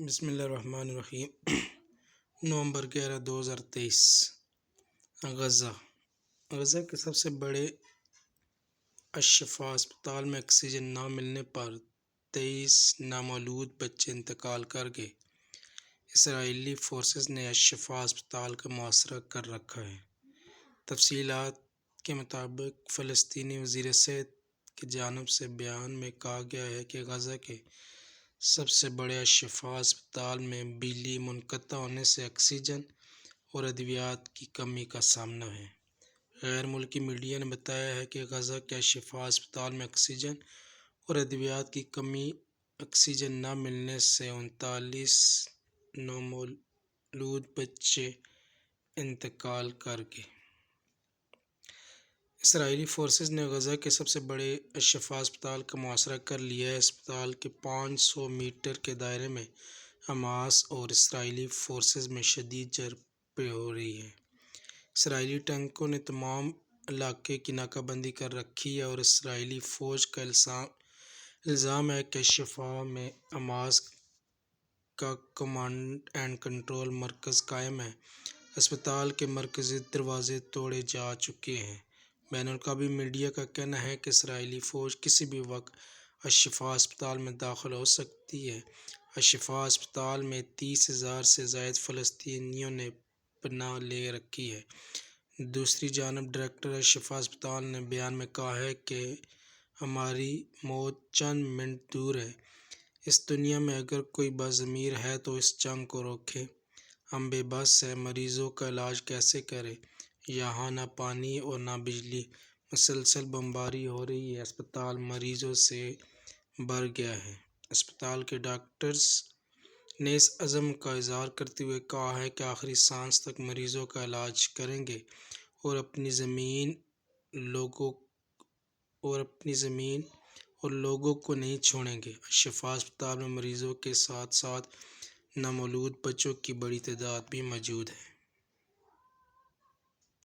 بسم اللہ الرحمن الرحیم۔ نومبر 11، 2023۔ غزہ کے سب سے بڑے الشفا اسپتال میں آکسیجن نہ ملنے پر 23 نامولود بچے انتقال کر گئے۔ اسرائیلی فورسز نے الشفا اسپتال کا محاصرہ کر رکھا ہے۔ تفصیلات کے مطابق فلسطینی وزیر صحت کی جانب سے بیان میں کہا گیا ہے کہ غزہ کے سب سے بڑے الشفا اسپتال میں بجلی منقطع ہونے سے آکسیجن اور ادویات کی کمی کا سامنا ہے۔ غیر ملکی میڈیا نے بتایا ہے کہ غزہ کے الشفا اسپتال میں آکسیجن اور ادویات کی کمی آکسیجن نہ ملنے سے 39 نامولود بچے انتقال کر گئے۔ اسرائیلی فورسز نے غزہ کے سب سے بڑے الشفا اسپتال کا محاصرہ کر لیا ہے۔ اسپتال کے 500 میٹر کے دائرے میں حماس اور اسرائیلی فورسز میں شدید جھڑپیں ہو رہی ہیں۔ اسرائیلی ٹینکوں نے تمام علاقے کی ناکہ بندی کر رکھی ہے اور اسرائیلی فوج کا الزام ہے کہ الشفا میں حماس کا کمانڈ اینڈ کنٹرول مرکز قائم ہے۔ اسپتال کے مرکزی دروازے توڑے جا چکے ہیں۔ بین الاقوامی میڈیا کا کہنا ہے کہ اسرائیلی فوج کسی بھی وقت الشفا اسپتال میں داخل ہو سکتی ہے۔ الشفا اسپتال میں 30,000 سے زائد فلسطینیوں نے پناہ لے رکھی ہے۔ دوسری جانب ڈائریکٹر الشفا اسپتال نے بیان میں کہا ہے کہ ہماری موت چند منٹ دور ہے۔ اس دنیا میں اگر کوئی باضمیر ہے تو اس جنگ کو روکے۔ ہم بے بس ہیں، مریضوں کا علاج کیسے کریں؟ یہاں نہ پانی اور نہ بجلی، مسلسل بمباری ہو رہی ہے، اسپتال مریضوں سے بھر گیا ہے۔ اسپتال کے ڈاکٹرز نے اس عزم کا اظہار کرتے ہوئے کہا ہے کہ آخری سانس تک مریضوں کا علاج کریں گے اور اپنی زمین اور لوگوں کو نہیں چھوڑیں گے۔ الشفا اسپتال میں مریضوں کے ساتھ ساتھ نامولود بچوں کی بڑی تعداد بھی موجود ہے۔